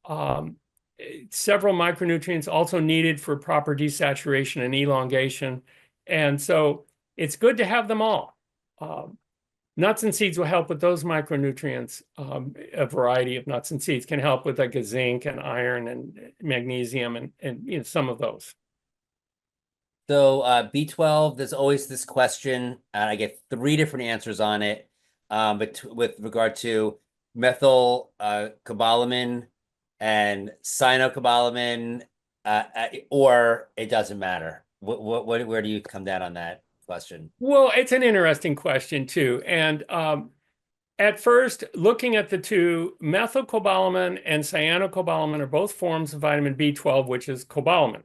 Um, Several micronutrients also needed for proper desaturation and elongation. And so it's good to have them all. Um, Nuts and seeds will help with those micronutrients. A variety of nuts and seeds can help with like a zinc and iron and magnesium and some of those. So B12, there's always this question, and I get three different answers on it. But with regard to methyl cobalamin and cyanocobalamin, or it doesn't matter. Where do you come down on that question? Well, it's an interesting question too. And at first, looking at the two, methylcobalamin and cyanocobalamin are both forms of vitamin B12, which is cobalamin.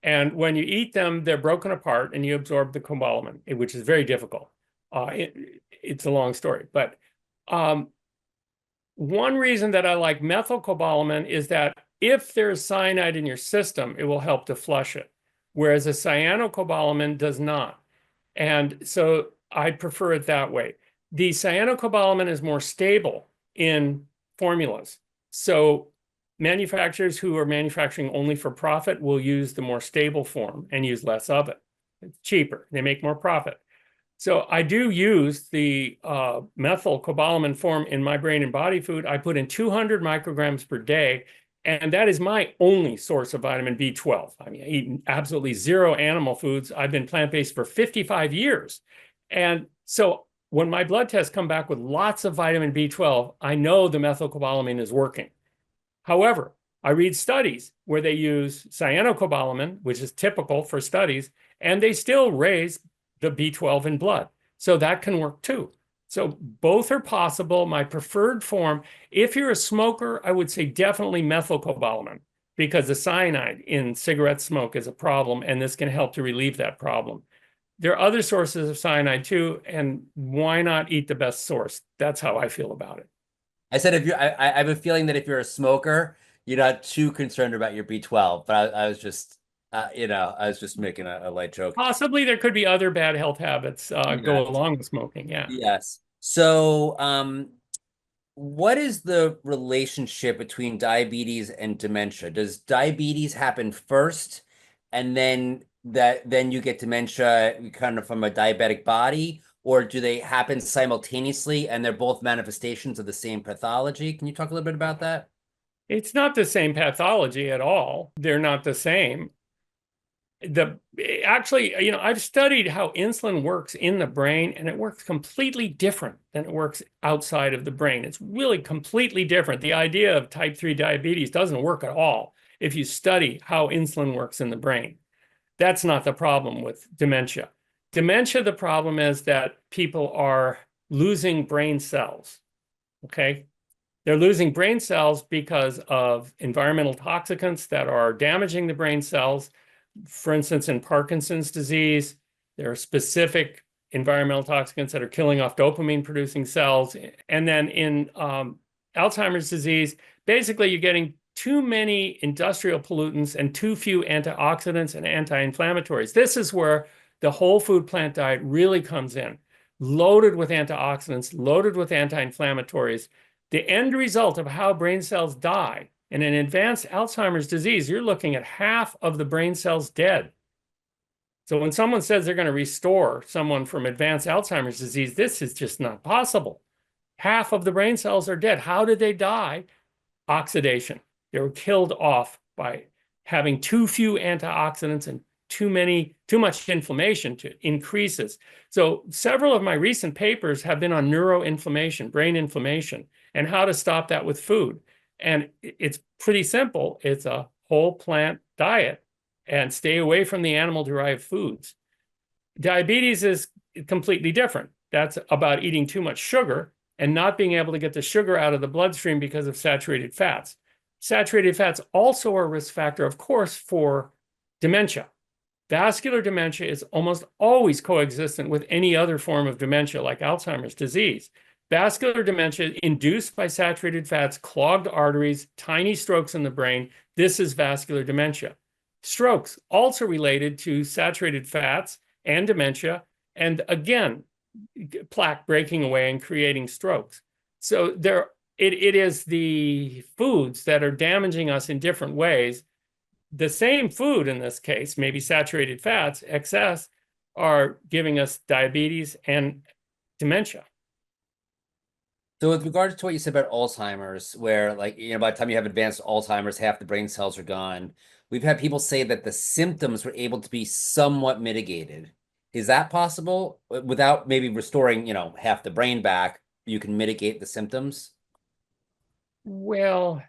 And when you eat them, they're broken apart and you absorb the cobalamin, which is very difficult. It's a long story. But um, one reason that I like methylcobalamin is that if there's cyanide in your system, it will help to flush it, whereas a cyanocobalamin does not. And so I prefer it that way. The cyanocobalamin is more stable in formulas. So manufacturers who are manufacturing only for profit will use the more stable form and use less of it. It's cheaper. They make more profit. So I do use the methylcobalamin form in my brain and body food. I put in 200 micrograms per day, and that is my only source of vitamin B12. I mean, I eat absolutely zero animal foods. I've been plant-based for 55 years. And so when my blood tests come back with lots of vitamin B12, I know the methylcobalamin is working. However, I read studies where they use cyanocobalamin, which is typical for studies, and they still raise the B12 in blood. So that can work too. So both are possible. My preferred form, if you're a smoker, I would say definitely methylcobalamin because the cyanide in cigarette smoke is a problem, and this can help to relieve that problem. There are other sources of cyanide too, and why not eat the best source? That's how I feel about it. I said if you're, I have a feeling that if you're a smoker, you're not too concerned about your B12. But I was just, I was just making a light joke. Possibly there could be other bad health habits Yeah. go along with smoking. Yeah. Yes. So, what is the relationship between diabetes and dementia? Does diabetes happen first, and then you get dementia kind of from a diabetic body, or do they happen simultaneously and they're both manifestations of the same pathology? Can you talk a little bit about that? It's not the same pathology at all. They're not the same. The actually, I've studied how insulin works in the brain, and it works completely different than it works outside of the brain. It's really completely different. The idea of type 3 diabetes doesn't work at all if you study how insulin works in the brain. That's not the problem with dementia. Dementia, the problem is that people are losing brain cells. Okay. They're losing brain cells because of environmental toxicants that are damaging the brain cells. For instance, in Parkinson's disease, there are specific environmental toxicants that are killing off dopamine producing cells. And then in Alzheimer's disease, basically you're getting too many industrial pollutants and too few antioxidants and anti-inflammatories. This is where the whole food plant diet really comes in, loaded with antioxidants, loaded with anti-inflammatories. The end result of how brain cells die in an advanced Alzheimer's disease, you're looking at half of the brain cells dead. So when someone says they're going to restore someone from advanced Alzheimer's disease, this is just not possible. Half of the brain cells are dead. How did they die? Oxidation. They were killed off by having too few antioxidants and too much inflammation to increases. So several of my recent papers have been on neuroinflammation, brain inflammation, and how to stop that with food. And it's pretty simple. It's a whole plant diet and stay away from the animal-derived foods. Diabetes is completely different. That's about eating too much sugar and not being able to get the sugar out of the bloodstream because of saturated fats. Saturated fats also are a risk factor, of course, for dementia. Vascular dementia is almost always coexistent with any other form of dementia, like Alzheimer's disease. Vascular dementia induced by saturated fats, clogged arteries, tiny strokes in the brain. This is vascular dementia. Strokes also related to saturated fats and dementia, and again, plaque breaking away and creating strokes. So there it is the foods that are damaging us in different ways. The same food in this case, maybe saturated fats, excess, are giving us diabetes and dementia. So with regards to what you said about Alzheimer's, where like, by the time you have advanced Alzheimer's, half the brain cells are gone. We've had people say that the symptoms were able to be somewhat mitigated. Is that possible? Without maybe restoring, half the brain back, you can mitigate the symptoms? Well,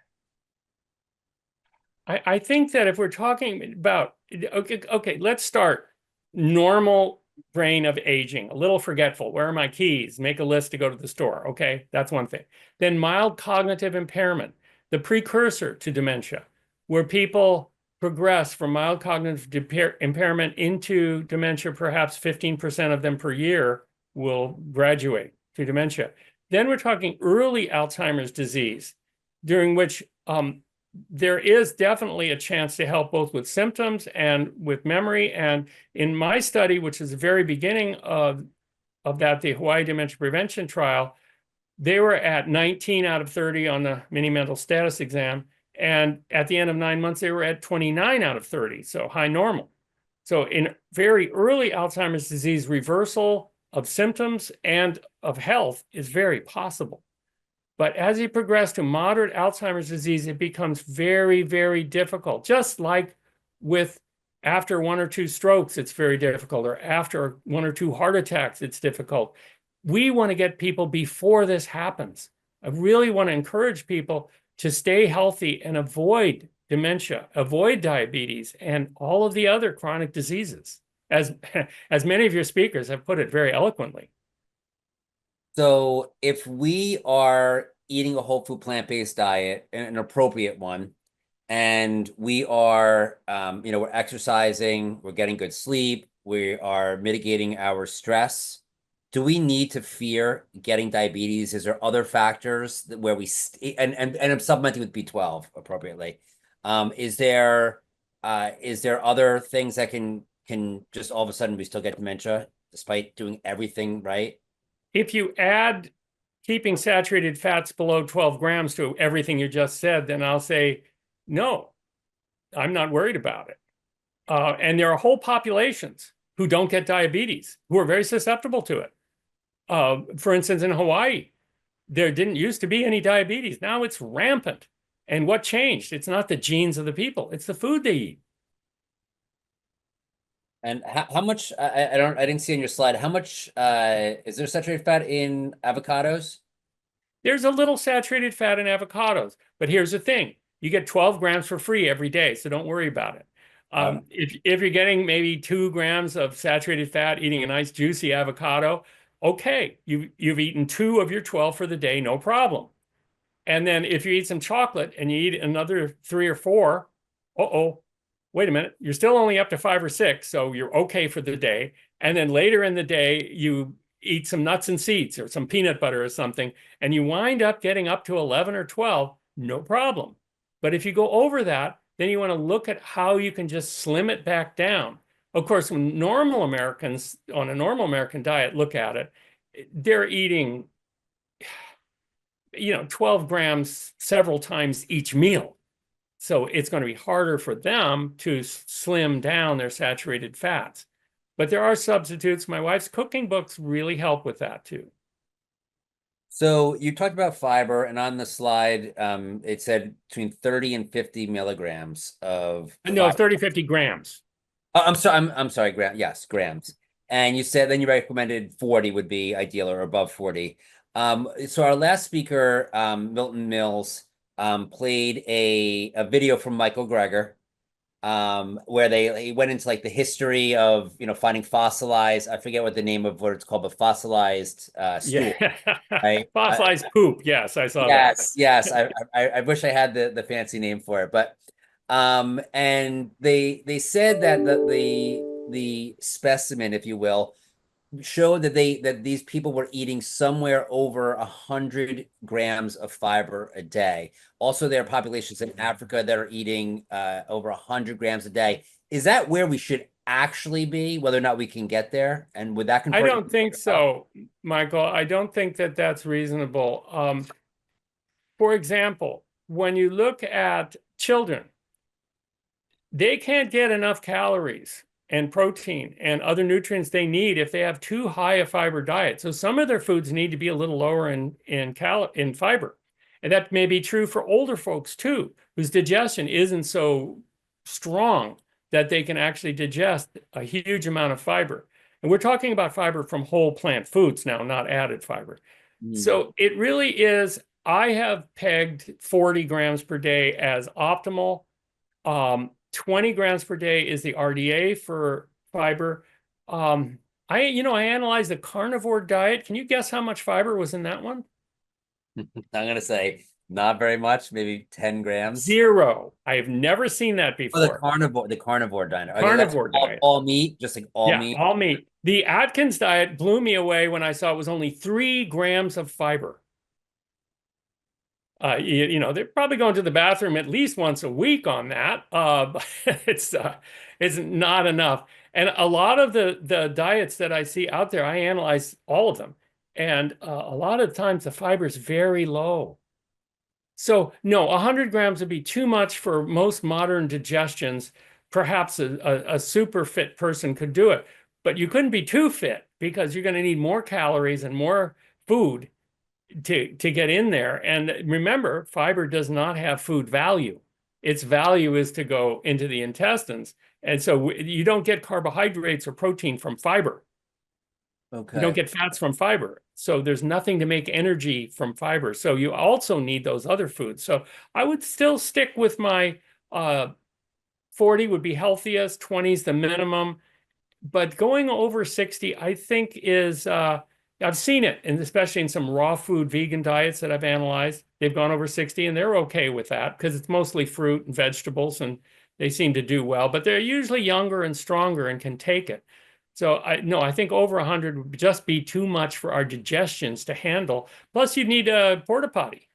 I think that if we're talking about, okay, let's start normal brain of aging, a little forgetful. Where are my keys? Make a list to go to the store. Okay, that's one thing. Then mild cognitive impairment, the precursor to dementia, where people progress from mild cognitive impairment into dementia, perhaps 15% of them per year will graduate to dementia. Then we're talking early Alzheimer's disease, during which there is definitely a chance to help both with symptoms and with memory. And in my study, which is the very beginning of that, the Hawaii Dementia Prevention Trial, they were at 19 out of 30 on the mini mental status exam. And at the end of 9 months, they were at 29 out of 30, so high normal. So in very early Alzheimer's disease, reversal of symptoms and of health is very possible. But as you progress to moderate Alzheimer's disease, it becomes very, very difficult. Just like with after 1 or 2 strokes, it's very difficult, or after 1 or 2 heart attacks, it's difficult. We want to get people before this happens. I really want to encourage people to stay healthy and avoid dementia, avoid diabetes, and all of the other chronic diseases, as many of your speakers have put it very eloquently. So if we are eating a whole food plant-based diet, an appropriate one, and we are, we're exercising, we're getting good sleep, we are mitigating our stress, do we need to fear getting diabetes? Is there other factors where and I'm supplementing with B12 appropriately? Is there other things that can just all of a sudden we still get dementia despite doing everything right? If you add keeping saturated fats below 12 grams to everything you just said, then I'll say, no, I'm not worried about it. And there are whole populations who don't get diabetes, who are very susceptible to it. For instance, in Hawaii, there didn't used to be any diabetes. Now it's rampant. And what changed? It's not the genes of the people, it's the food they eat. And how much, I didn't see on your slide, how much is there saturated fat in avocados? There's a little saturated fat in avocados, but here's the thing. You get 12 grams for free every day, so don't worry about it. If you're getting maybe 2 grams of saturated fat eating a nice juicy avocado, okay, you've eaten 2 of your 12 for the day, no problem. And then if you eat some chocolate and you eat another 3 or 4, wait a minute, you're still only up to 5 or 6, so you're okay for the day. And then later in the day, you eat some nuts and seeds or some peanut butter or something, and you wind up getting up to 11 or 12, no problem. But if you go over that, then you want to look at how you can just slim it back down. Of course, when normal Americans on a normal American diet look at it, they're eating 12 grams several times each meal. So it's going to be harder for them to slim down their saturated fats. But there are substitutes. My wife's cooking books really help with that too. So you talked about fiber, and on the slide, it said between 30 and 50 milligrams of No, fiber. 30, 50 grams. I'm sorry, I'm sorry, yes, grams. And you said then you recommended 40 would be ideal or above 40. So our last speaker, Milton Mills, played a video from Michael Greger, where he went into like the history of finding fossilized, I forget what the name of what it's called, but fossilized stool. Yeah. Right? Fossilized poop. Yes, I saw that. Yes. I wish I had the fancy name for it, but and they said that the specimen, if you will, showed that these people were eating somewhere over 100 grams of fiber a day. Also, there are populations in Africa that are eating over 100 grams a day. Is that where we should actually be, whether or not we can get there? And would that convert? I don't think so, Michael. I don't think that that's reasonable. For example, when you look at children, they can't get enough calories and protein and other nutrients they need if they have too high a fiber diet. So some of their foods need to be a little lower in fiber. And that may be true for older folks too, whose digestion isn't so strong that they can actually digest a huge amount of fiber. And we're talking about fiber from whole plant foods now, not added fiber. So it really is, I have pegged 40 grams per day as optimal. 20 grams per day is the RDA for fiber. I analyzed the carnivore diet. Can you guess how much fiber was in that one? I'm gonna say not very much, maybe 10 grams. 0. I have never seen that Oh, before. the carnivore diet. Okay, that's Carnivore diet. all meat, just like all Yeah, meat. all meat. The Atkins diet blew me away when I saw it was only 3 grams of fiber. They're probably going to the bathroom at least once a week on that. But it's not enough. And a lot of the diets that I see out there, I analyze all of them. And a lot of times the fiber is very low. So no, 100 grams would be too much for most modern digestions. Perhaps a super fit person could do it, but you couldn't be too fit because you're going to need more calories and more food to get in there. And remember, fiber does not have food value. Its value is to go into the intestines. And so you don't get carbohydrates or protein from fiber. You don't Okay. get fats from fiber. So there's nothing to make energy from fiber. So you also need those other foods. So I would still stick with my 40 would be healthiest, 20 is the minimum. But going over 60, I think is, I've seen it, and especially in some raw food vegan diets that I've analyzed, they've gone over 60 and they're okay with that because it's mostly fruit and vegetables and they seem to do well, but they're usually younger and stronger and can take it. So I think over 100 would just be too much for our digestions to handle. Plus, you need a porta potty.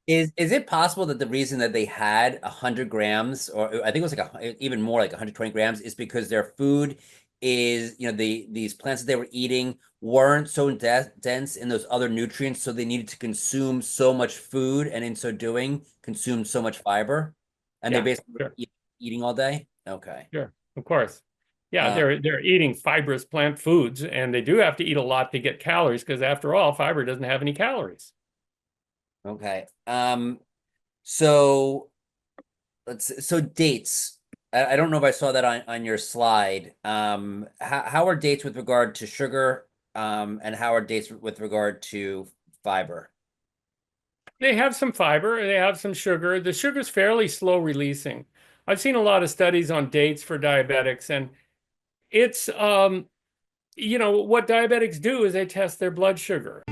Is it possible that the reason that they had 100 grams, or I think it was like even more, like 120 grams, is because their food is, these plants that they were eating weren't so dense in those other nutrients, so they needed to consume so much food, and in so doing, consume so much fiber, and they Yeah, basically sure, eating all day. Okay. sure, of course. Yeah, Uh, they're eating fibrous plant foods, and they do have to eat a lot to get calories because after all, fiber doesn't have any calories. okay. So so dates. I don't know if I saw that on your slide. How are dates with regard to sugar? And how are dates with regard to fiber? They have some fiber, they have some sugar. The sugar's fairly slow releasing. I've seen a lot of studies on dates for diabetics, and it's what diabetics do is they test their blood sugar.